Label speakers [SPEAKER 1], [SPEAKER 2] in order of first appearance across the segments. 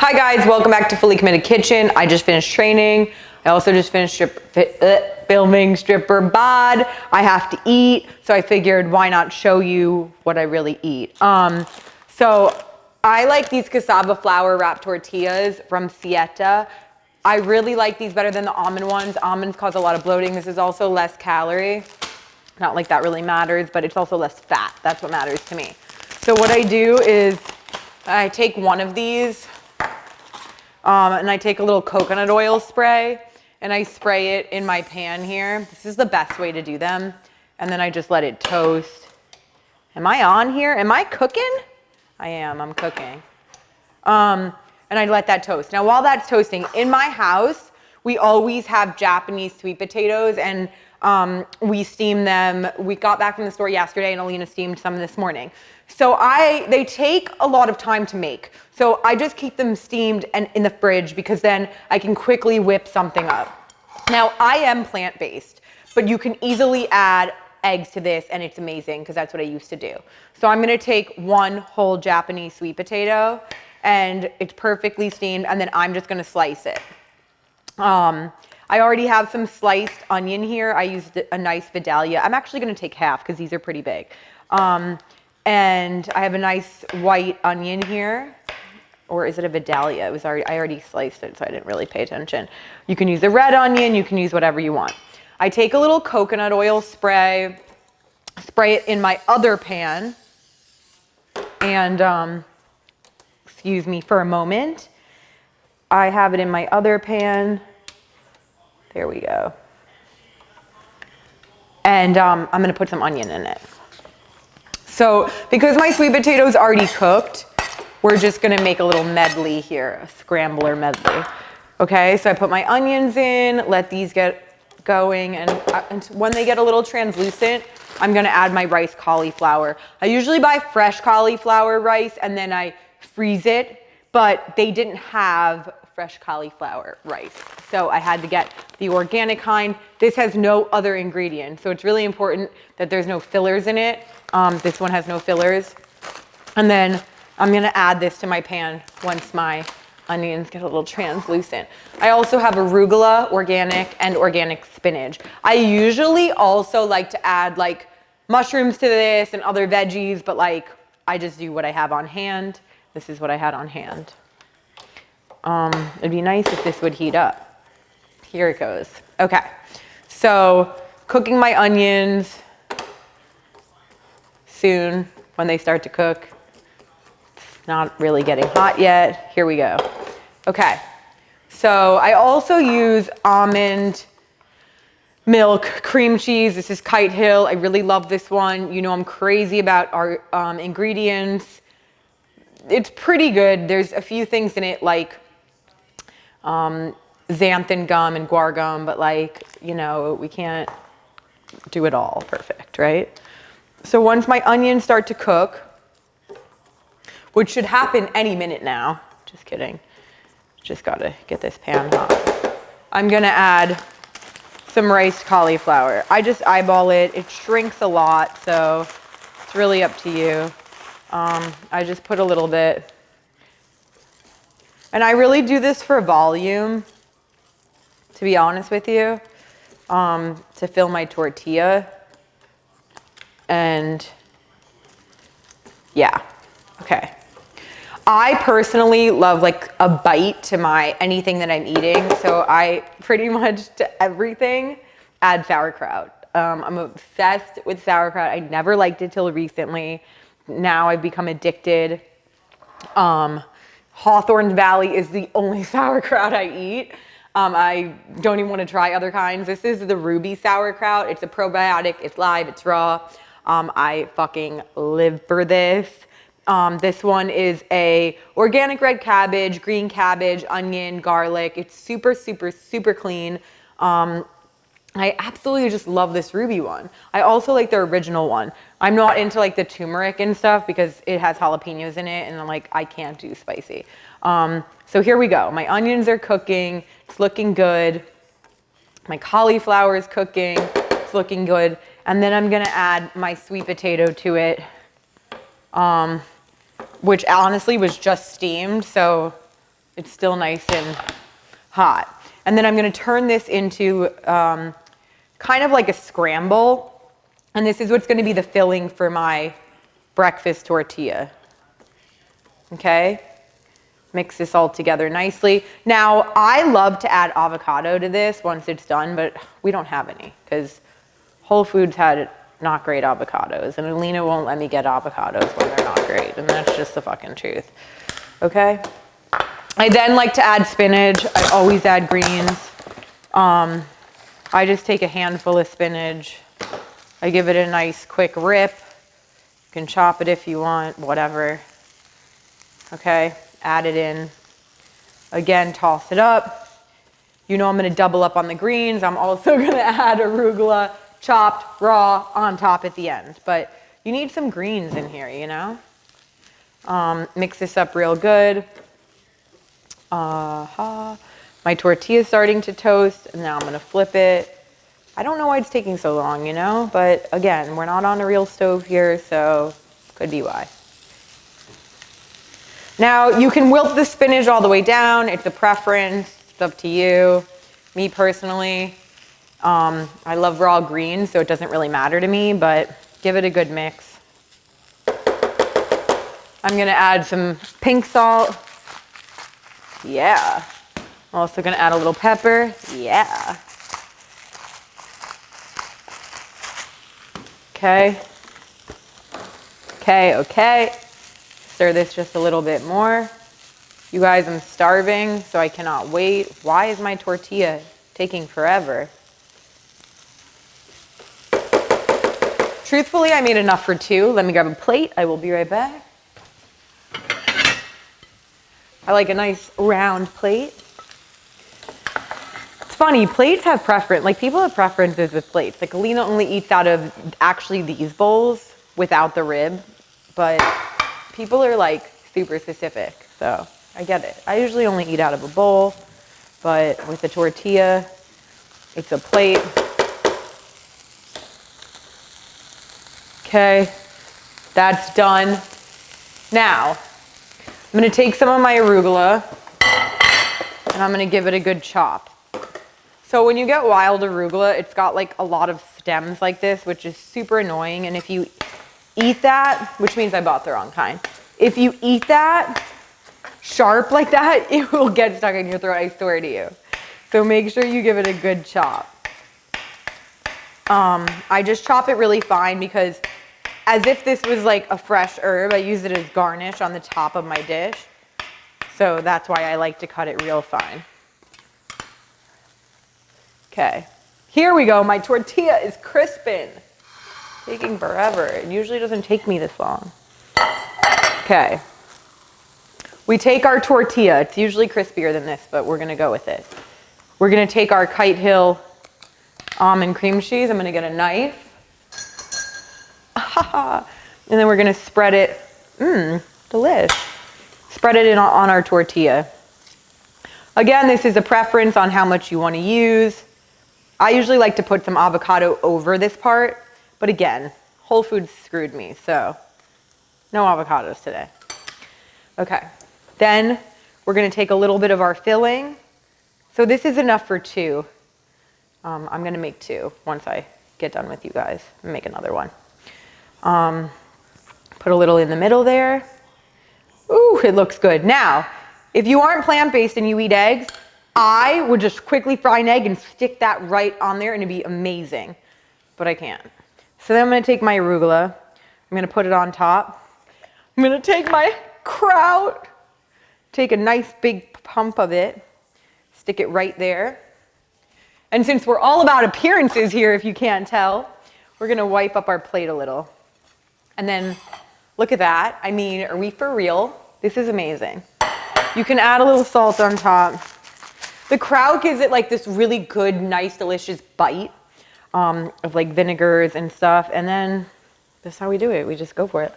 [SPEAKER 1] Hi guys, welcome back to Fully Committed Kitchen. I just finished training. I also just finished filming Stripper Bod. I have to eat, so I figured why not show you what I really eat. So I like these cassava flour wrapped tortillas from Siete. I really like these better than the almond ones. Almonds cause a lot of bloating. This is also less calorie. Not like that really matters, but it's also less fat. That's what matters to me. So what I do is I take one of these and I take a little coconut oil spray and I spray it in my pan here. This is the best way to do them. And then I just let it toast. Am I on here? Am I cooking? I am, I'm cooking. And I let that toast. Now while that's toasting, in my house, we always have Japanese sweet potatoes and we steam them. We got back from the store yesterday and Alina steamed some this morning. So they take a lot of time to make. So I just keep them steamed and in the fridge because then I can quickly whip something up. Now I am plant-based, but you can easily add eggs to this and it's amazing because that's what I used to do. So I'm gonna take one whole Japanese sweet potato and it's perfectly steamed and then I'm just gonna slice it. I already have some sliced onion here. I used a nice Vidalia. I'm actually gonna take half because these are pretty big. And I have a nice white onion here. Or is it a Vidalia? I already sliced it, so I didn't really pay attention. You can use a red onion, you can use whatever you want. I take a little coconut oil spray it in my other pan, and excuse me for a moment. I have it in my other pan. There we go. And I'm gonna put some onion in it. So because my sweet potato's already cooked, we're just gonna make a little medley here, a scrambler medley. Okay, so I put my onions in, let these get going, and when they get a little translucent, I'm gonna add my rice cauliflower. I usually buy fresh cauliflower rice and then I freeze it, but they didn't have fresh cauliflower rice. So I had to get the organic kind. This has no other ingredients, so it's really important that there's no fillers in it. This one has no fillers. And then I'm gonna add this to my pan once my onions get a little translucent. I also have arugula, organic, and organic spinach. I usually also like to add like mushrooms to this and other veggies, but like I just do what I have on hand. This is what I had on hand. It'd be nice if this would heat up. Here it goes. Okay, so cooking my onions soon when they start to cook. It's not really getting hot yet. Here we go. Okay, so I also use almond milk cream cheese. This is Kite Hill. I really love this one. You know I'm crazy about our ingredients. It's pretty good. There's a few things in it like xanthan gum and guar gum, but like, you know, we can't do it all perfect, right? So once my onions start to cook, which should happen any minute now, just kidding, just gotta get this pan hot. I'm gonna add some riced cauliflower. I just eyeball it. It shrinks a lot, so it's really up to you. I just put a little bit. And I really do this for volume, to be honest with you, to fill my tortilla. And yeah, okay. I personally love like a bite to anything that I'm eating. So I pretty much to everything add sauerkraut. I'm obsessed with sauerkraut. I never liked it till recently. Now I've become addicted. Hawthorne Valley is the only sauerkraut I eat. I don't even want to try other kinds. This is the Ruby sauerkraut. It's a probiotic, it's live, it's raw. I fucking live for this. This one is a organic red cabbage, green cabbage, onion, garlic. It's super, super, super clean. I absolutely just love this Ruby one. I also like the original one. I'm not into like the turmeric and stuff because it has jalapenos in it and I'm like, I can't do spicy. So here we go. My onions are cooking. It's looking good. My cauliflower is cooking. It's looking good. And then I'm gonna add my sweet potato to it, which honestly was just steamed. So It's still nice and hot. And then I'm gonna turn this into kind of like a scramble. And this is what's gonna be the filling for my breakfast tortilla. Okay? Mix this all together nicely. Now, I love to add avocado to this once it's done, but we don't have any because Whole Foods had not great avocados, and Alina won't let me get avocados when they're not great, and that's just the fucking truth. Okay? I then like to add spinach. I always add greens. I just take a handful of spinach. I give it a nice quick rip. You can chop it if you want, whatever. Okay? Add it in. Again, toss it up. You know I'm going to double up on the greens. I'm also going to add arugula, chopped, raw, on top at the end. But you need some greens in here, you know? Mix this up real good. My tortilla is starting to toast, and now I'm going to flip it. I don't know why it's taking so long, you know? But again, we're not on a real stove here, so could be why. Now, you can wilt the spinach all the way down. It's a preference. It's up to you. Me personally, I love raw greens, so it doesn't really matter to me, but give it a good mix. I'm going to add some pink salt. Yeah. I'm also going to add a little pepper. Yeah. Okay. Okay. Stir this just a little bit more. You guys, I'm starving, so I cannot wait. Why is my tortilla taking forever? Truthfully, I made enough for two. Let me grab a plate. I will be right back. I like a nice round plate. It's funny, plates have preference. Like, people have preferences with plates. Like, Alina only eats out of actually these bowls without the rib, but people are like super specific, so I get it. I usually only eat out of a bowl, but with the tortilla, it's a plate. Okay, that's done. Now, I'm gonna take some of my arugula and I'm gonna give it a good chop. So when you get wild arugula, it's got like a lot of stems like this, which is super annoying. And if you eat that, which means I bought the wrong kind. If you eat that sharp like that, it will get stuck in your throat, I swear to you. So make sure you give it a good chop. I just chop it really fine because as if this was like a fresh herb, I use it as garnish on the top of my dish. So that's why I like to cut it real fine. Okay, here we go. My tortilla is crisping. Taking forever. It usually doesn't take me this long. Okay. We take our tortilla. It's usually crispier than this, but we're gonna go with it. We're gonna take our Kite Hill almond cream cheese. I'm gonna get a knife. And then we're gonna spread it. Delish. Spread it in on our tortilla. Again, this is a preference on how much you wanna use. I usually like to put some avocado over this part. But again, Whole Foods screwed me, so no avocados today. Okay, then we're gonna take a little bit of our filling. So this is enough for two. I'm gonna make two once I get done with you guys and make another one. Put a little in the middle there. Ooh, it looks good. Now, if you aren't plant-based and you eat eggs, I would just quickly fry an egg and stick that right on there and it'd be amazing, but I can't. So then I'm gonna take my arugula, I'm gonna put it on top. I'm gonna take my kraut, take a nice big pump of it, stick it right there. And since we're all about appearances here, if you can't tell, we're gonna wipe up our plate a little. And then look at that. I mean, are we for real? This is amazing. You can add a little salt on top. The kraut gives it like this really good, nice, delicious bite. Of like vinegars and stuff, and then that's how we do it. We just go for it.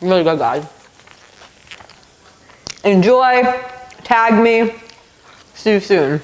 [SPEAKER 1] Really good, guys. Enjoy. Tag me. See you soon.